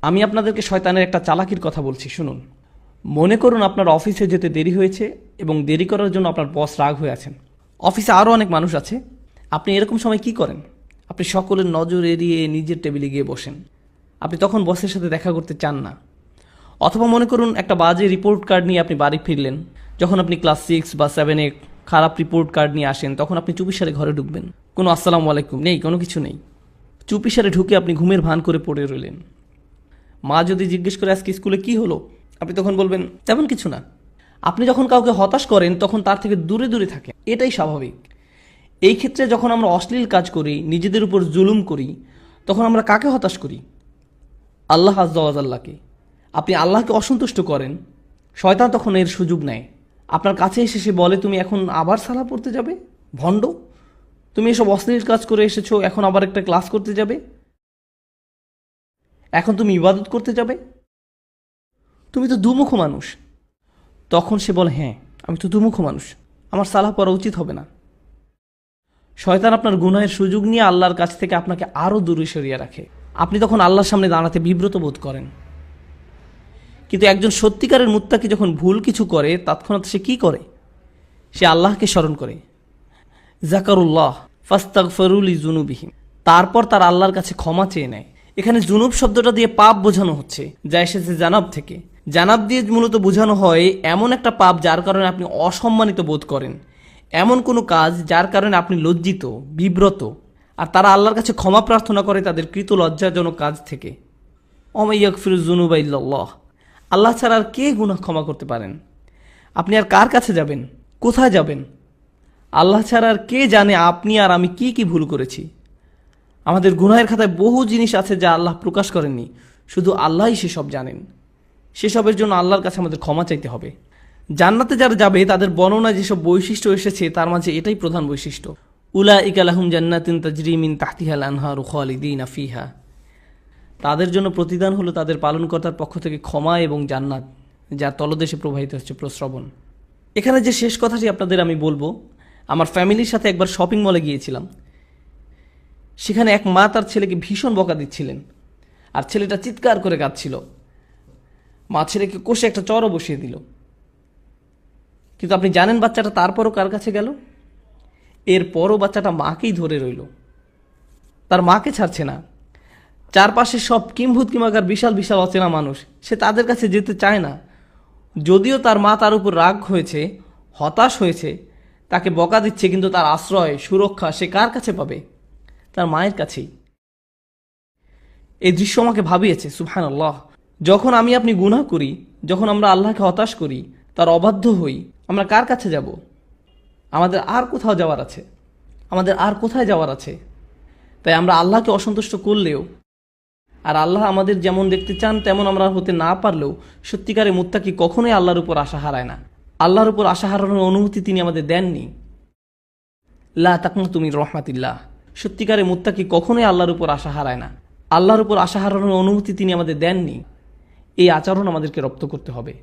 আমি আপনাদেরকে শয়তানের একটা চালাকির কথা বলছি, শুনুন। মনে করুন আপনার অফিসে যেতে দেরি হয়েছে এবং দেরি করার জন্য আপনার বস রাগ হয়ে আছেন। অফিসে আরও অনেক মানুষ আছে। আপনি এরকম সময় কি করেন? আপনি সকলের নজর এড়িয়ে নিজের টেবিলে গিয়ে বসেন। আপনি তখন বসের সাথে দেখা করতে চান না। অথবা মনে করুন একটা বাজে রিপোর্ট কার্ড নিয়ে আপনি বাড়ি ফিরলেন। যখন আপনি ক্লাস 6 বা 7-এ খারাপ রিপোর্ট কার্ড নিয়ে আসেন, তখন আপনি চুপিসারে ঘরে ঢুকবেন। কোনো আসসালামু আলাইকুম নেই, কোনো কিছু নেই। চুপিসারে ঢুকে আপনি ঘুমের ভান করে পড়ে রইলেন। মা যদি জিজ্ঞেস করে আজকে স্কুলে কি হলো, আপনি তখন বলবেন তেমন কিছু না। আপনি যখন কাউকে হতাশ করেন তখন তার থেকে দূরে দূরে থাকেন, এটাই স্বাভাবিক। এই ক্ষেত্রে যখন আমরা অশ্লীল কাজ করি, নিজেদের উপর জুলুম করি, তখন আমরা কাকে হতাশ করি? আল্লাহ আজ্জা ওয়া জাল্লাকে। আপনি আল্লাহকে অসন্তুষ্ট করেন, শয়তান তখন এর সুযোগ নেয়। আপনার কাছে এসে সে বলে, তুমি এখন আবার সালাহ পড়তে যাবে? ভণ্ড, তুমি এসব অশ্লীল কাজ করে এসেছো, এখন আবার একটা ক্লাস করতে যাবে? এখন তুমি ইবাদত করতে যাবে? তুমি তো দুমুখ মানুষ। তখন সে বলে, হ্যাঁ আমি তো দুমুখ মানুষ, আমার সালাহ পড়া উচিত হবে না। শয়তান আপনার গুনাহের সুযোগ নিয়ে আল্লাহর কাছ থেকে আপনাকে আরও দূরে সরিয়ে রাখে। আপনি তখন আল্লাহর সামনে দাঁড়াতে বিব্রত বোধ করেন। কিন্তু একজন সত্যিকারের মুত্তাকি যখন ভুল কিছু করে, তৎক্ষণাৎ সে কি করে? সে আল্লাহকে স্মরণ করে। জাকারুল্লাহ ফাস্তাগফিরু লিযুনুবিহিম, তারপর তার আল্লাহর কাছে ক্ষমা চেয়ে নেয়। এখানে জুনুব শব্দটা দিয়ে পাপ বোঝানো হচ্ছে, যা এসেছে জানাব থেকে। জানাব দিয়ে মূলত বোঝানো হয় এমন একটা পাপ যার কারণে আপনি অসম্মানিত বোধ করেন, এমন কোনো কাজ যার কারণে আপনি লজ্জিত, বিব্রত। আর তারা আল্লাহর কাছে ক্ষমা প্রার্থনা করে তাদের কৃত লজ্জাজনক কাজ থেকে। ওয়া মান ইয়াগফিরুয যুনুবা ইল্লাল্লাহ, আল্লাহ ছাড়া আর কে গুনাহ ক্ষমা করতে পারেন? আপনি আর কার কাছে যাবেন? কোথায় যাবেন? আল্লাহ ছাড়া আর কে জানে আপনি আর আমি কি কি ভুল করেছি? আমাদের গুনাহের খাতায় বহু জিনিস আছে যা আল্লাহ প্রকাশ করেননি, শুধু আল্লাহই সেসব জানেন। সেসবের জন্য আল্লাহর কাছে আমাদের ক্ষমা চাইতে হবে। জান্নাতে যারা যাবে তাদের বর্ণনায় যেসব বৈশিষ্ট্য এসেছে তার মাঝে এটাই প্রধান বৈশিষ্ট্য। উলাইকা লাহুম জান্নাতুন তাজরি মিন তাহতিহাল আনহারু খালিদিনা ফিহা, তাদের জন্য প্রতিদান হলো তাদের পালনকর্তার পক্ষ থেকে ক্ষমা এবং জান্নাত, যার তলদেশে প্রবাহিত হচ্ছে প্রস্রবণ। এখানে যে শেষ কথাটি আপনাদের আমি বলবো, আমার ফ্যামিলির সাথে একবার শপিং মলে গিয়েছিলাম। সেখানে এক মা তার ছেলেকে ভীষণ বকা দিচ্ছিলেন, আর ছেলেটা চিৎকার করে কাঁদছিল। মা ছেলেকে কষে একটা চড়ও বসিয়ে দিল। কিন্তু আপনি জানেন বাচ্চাটা তারপরও কার কাছে গেল? এরপরও বাচ্চাটা মাকেই ধরে রইল, তার মাকে ছাড়ছে না। চারপাশে সব কিম্ভূত কিমাকার বিশাল বিশাল অচেনা মানুষ, সে তাদের কাছে যেতে চায় না। যদিও তার মা তার উপর রাগ হয়েছে, হতাশ হয়েছে, তাকে বকা দিচ্ছে, কিন্তু তার আশ্রয় সুরক্ষা সে কার কাছে পাবে? তার মায়ের কাছেই। এই দৃশ্য আমাকে ভাবিয়েছে, সুবহানাল্লাহ। যখন আমি আপনি গুনাহ করি, যখন আমরা আল্লাহকে হতাশ করি, তার অবাধ্য হই, আমরা কার কাছে যাব? আমাদের আর কোথাও যাওয়ার আছে? আমাদের আর কোথায় যাওয়ার আছে? তাই আমরা আল্লাহকে অসন্তুষ্ট করলেও, আর আল্লাহ আমাদের যেমন দেখতে চান তেমন আমরা হতে না পারলেও, সত্যিকারের মুত্তাকি কখনোই আল্লাহর উপর আশা হারায় না। আল্লাহর উপর আশা হারানোর অনুমতি তিনি আমাদের দেননি। লা তাকনাতু মির রাহমাতিল্লাহ, সত্যিকারের মুত্তাকি কখনোই আল্লাহর উপর আশা হারায় না। আল্লাহর উপর আশা হারানোর অনুমতি তিনি আমাদের দেননি। এই আচরণ আমাদেরকে রপ্ত করতে হবে।